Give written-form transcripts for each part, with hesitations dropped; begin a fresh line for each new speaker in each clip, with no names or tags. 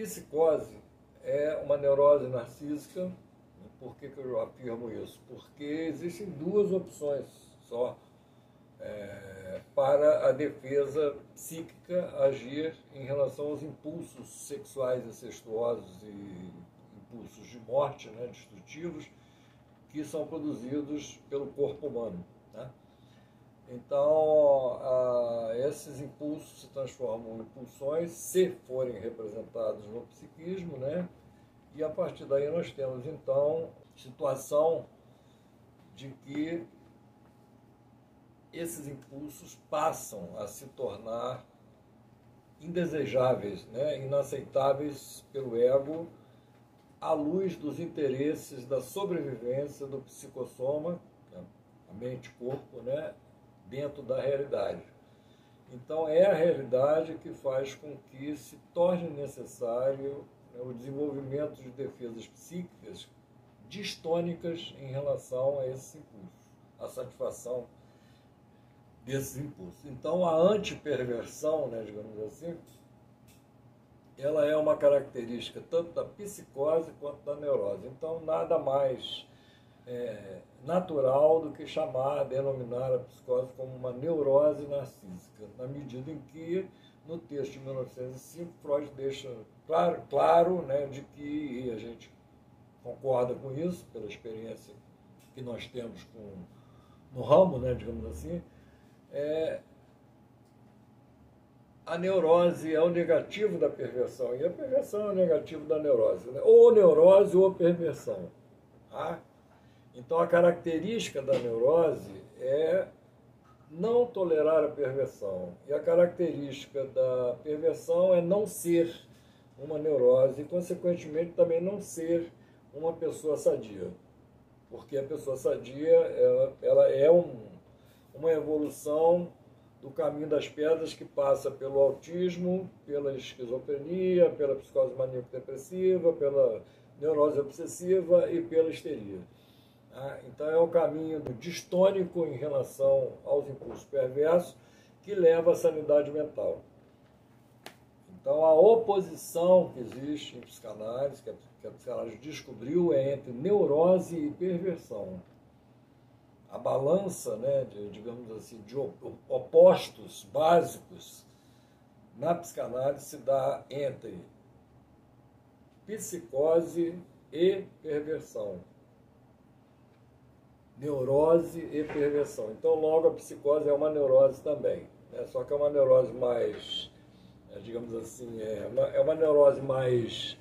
psicose é uma neurose narcísica. Por que eu afirmo isso? Porque existem duas opções só para a defesa psíquica agir em relação aos impulsos sexuais incestuosos e impulsos de morte, né, destrutivos, que são produzidos pelo corpo humano, né? Então, esses impulsos se transformam em pulsões, se forem representados no psiquismo, né? E a partir daí nós temos, então, situação de que esses impulsos passam a se tornar indesejáveis, né? Inaceitáveis pelo ego, à luz dos interesses da sobrevivência do psicossoma, a mente-corpo, né? Dentro da realidade. Então, é a realidade que faz com que se torne necessário, né, o desenvolvimento de defesas psíquicas distônicas em relação a esses impulsos, a satisfação desses impulsos. Então, a antiperversão, né, digamos assim, ela é uma característica tanto da psicose quanto da neurose. Então, nada mais natural do que denominar a psicose como uma neurose narcísica, na medida em que, no texto de 1905, Freud deixa claro, né, de que, e a gente concorda com isso, pela experiência que nós temos no ramo, né, digamos assim, a neurose é o negativo da perversão, e a perversão é o negativo da neurose, né? Ou neurose ou perversão. Tá? Então, a característica da neurose é não tolerar a perversão, e a característica da perversão é não ser uma neurose, e, consequentemente, também não ser uma pessoa sadia, porque a pessoa sadia ela é uma evolução do caminho das pedras que passa pelo autismo, pela esquizofrenia, pela psicose maníaco-depressiva, pela neurose obsessiva e pela histeria. Então é o caminho distônico em relação aos impulsos perversos que leva à sanidade mental. Então a oposição que existe em psicanálise, que a psicanálise descobriu, é entre neurose e perversão. A balança, né, digamos assim, de opostos básicos na psicanálise se dá entre psicose e perversão. Neurose e perversão. Então, logo, a psicose é uma neurose também, né? Só que é uma neurose mais, digamos assim, é uma neurose mais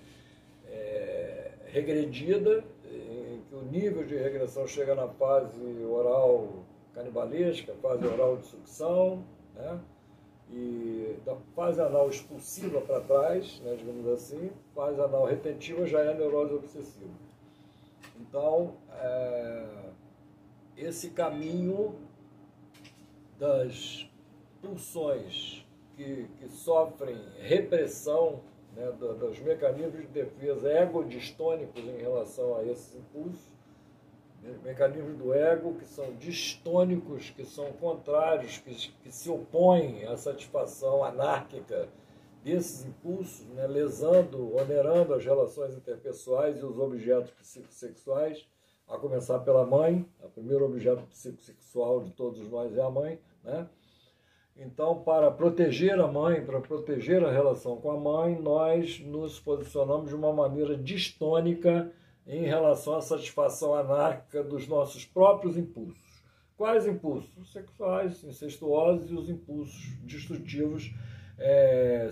regredida, em que o nível de regressão chega na fase oral canibalesca, fase oral de sucção, né? E da fase anal expulsiva para trás, né, digamos assim, fase anal retentiva já é a neurose obsessiva. Então, esse caminho das pulsões que sofrem repressão, né, dos mecanismos de defesa egodistônicos em relação a esses impulsos, mecanismos do ego que são distônicos, que são contrários, que se opõem à satisfação anárquica desses impulsos, né, lesando, onerando as relações interpessoais e os objetos psicossexuais, a começar pela mãe. O primeiro objeto psicossexual de todos nós é a mãe, né? Então, para proteger a mãe, para proteger a relação com a mãe, nós nos posicionamos de uma maneira distônica em relação à satisfação anárquica dos nossos próprios impulsos. Quais impulsos? Os sexuais, incestuosos, e os impulsos destrutivos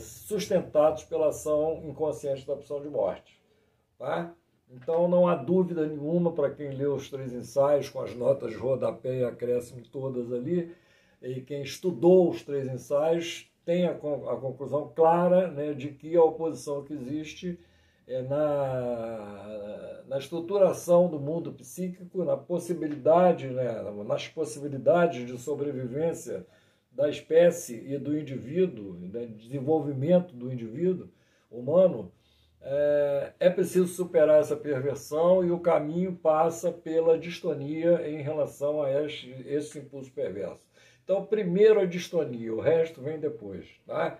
sustentados pela ação inconsciente da opção de morte. Tá? Então, não há dúvida nenhuma, para quem leu os 3 ensaios, com as notas de rodapé e acréscimo todas ali, e quem estudou os 3 ensaios, tem a conclusão clara, né, de que a oposição que existe na estruturação do mundo psíquico, na possibilidade, né, nas possibilidades de sobrevivência da espécie e do indivíduo, né, desenvolvimento do indivíduo humano, é preciso superar essa perversão, e o caminho passa pela distonia em relação a esse impulso perverso. Então, primeiro a distonia, o resto vem depois. Tá?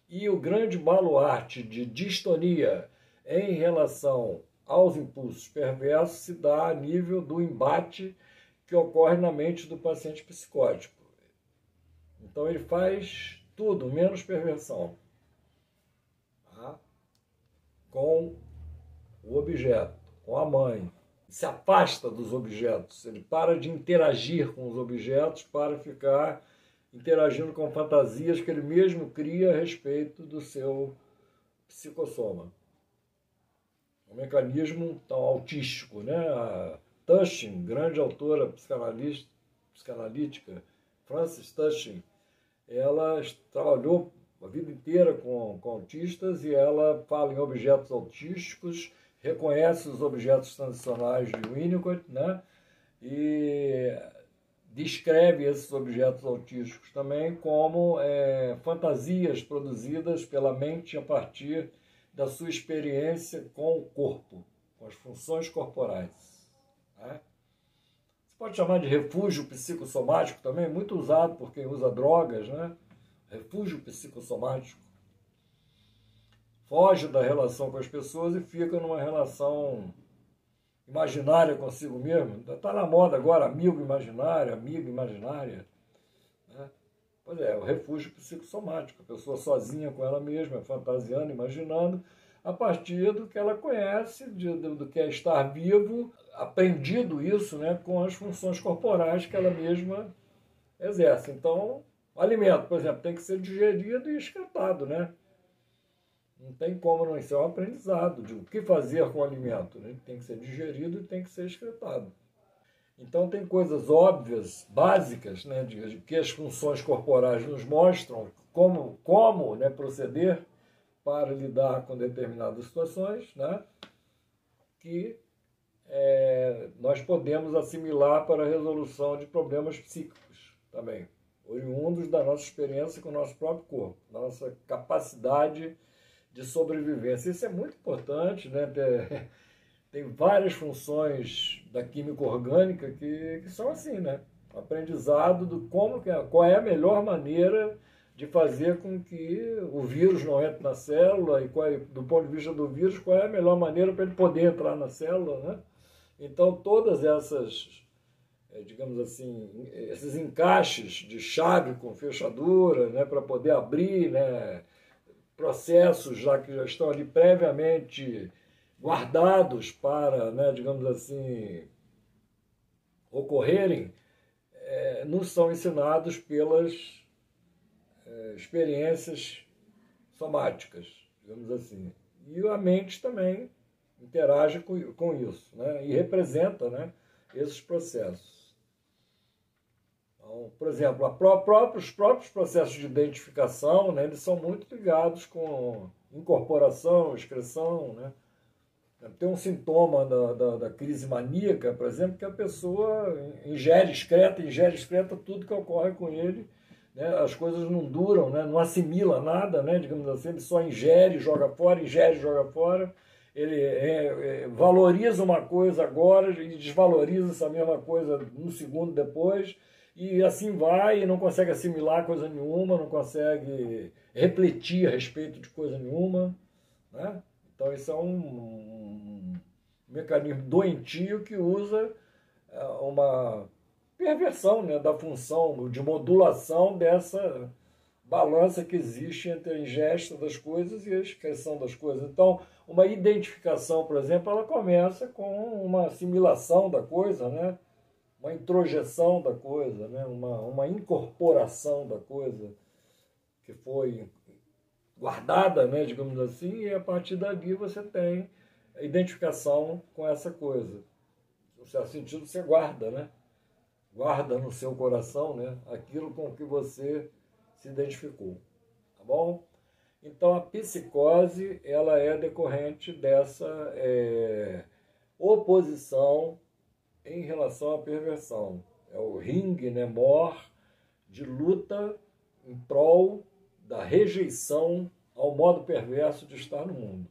E o grande baluarte de distonia em relação aos impulsos perversos se dá a nível do embate que ocorre na mente do paciente psicótico. Então ele faz tudo, menos perversão, tá? Com o objeto, com a mãe. Se afasta dos objetos, ele para de interagir com os objetos para ficar interagindo com fantasias que ele mesmo cria a respeito do seu psicossoma. Um mecanismo tão autístico, né? A Tushing, grande autora psicanalítica, Frances Tushing, ela trabalhou a vida inteira com autistas e ela fala em objetos autísticos, reconhece os objetos transicionais de Winnicott, né? E descreve esses objetos autísticos também como fantasias produzidas pela mente a partir da sua experiência com o corpo, com as funções corporais. Né? Você pode chamar de refúgio psicossomático também, muito usado por quem usa drogas, né? Refúgio psicossomático. Foge da relação com as pessoas e fica numa relação imaginária consigo mesmo. Está na moda agora, amigo imaginário, amiga imaginária. Né? Pois é, o refúgio psicossomático. A pessoa sozinha com ela mesma, fantasiando, imaginando, a partir do que ela conhece, do que é estar vivo, aprendido isso, né, com as funções corporais que ela mesma exerce. Então, o alimento, por exemplo, tem que ser digerido e excretado, né? Não tem como não ser um aprendizado de o que fazer com o alimento. Né? Ele tem que ser digerido e tem que ser excretado. Então, tem coisas óbvias, básicas, né, de que as funções corporais nos mostram como né, proceder para lidar com determinadas situações, né, que nós podemos assimilar para a resolução de problemas psíquicos também, oriundos da nossa experiência com o nosso próprio corpo, nossa capacidade de sobrevivência. Isso é muito importante, né? Tem várias funções da química orgânica que são assim, né? O aprendizado do qual é a melhor maneira de fazer com que o vírus não entre na célula e do ponto de vista do vírus, qual é a melhor maneira para ele poder entrar na célula, né? Então, todas essas, digamos assim, esses encaixes de chave com fechadura, né, para poder abrir, né, processos que já estão ali previamente guardados para, né, digamos assim, ocorrerem, nos são ensinados pelas experiências somáticas, digamos assim. E a mente também interage com isso, né, e representa, né, esses processos. Então, por exemplo, os próprios processos de identificação, né, eles são muito ligados com incorporação, excreção. Né? Tem um sintoma da crise maníaca, por exemplo, que a pessoa ingere excreta tudo que ocorre com ele. Né? As coisas não duram, né? Não assimila nada, né? Digamos assim, ele só ingere, joga fora, ingere, joga fora. Ele valoriza uma coisa agora e desvaloriza essa mesma coisa um segundo depois. E assim vai, e não consegue assimilar coisa nenhuma, não consegue refletir a respeito de coisa nenhuma. Né? Então, isso é um mecanismo doentio que usa uma perversão, né, da função de modulação dessa balança que existe entre a ingesta das coisas e a excreção das coisas. Então, uma identificação, por exemplo, ela começa com uma assimilação da coisa, né? Uma introjeção da coisa, né? uma incorporação da coisa que foi guardada, né? Digamos assim, e a partir dali você tem a identificação com essa coisa. No certo sentido, você guarda, né? Guarda no seu coração, né? Aquilo com que você se identificou. Tá bom? Então, a psicose ela é decorrente dessa oposição em relação à perversão. É o ringue, né, mor de luta em prol da rejeição ao modo perverso de estar no mundo.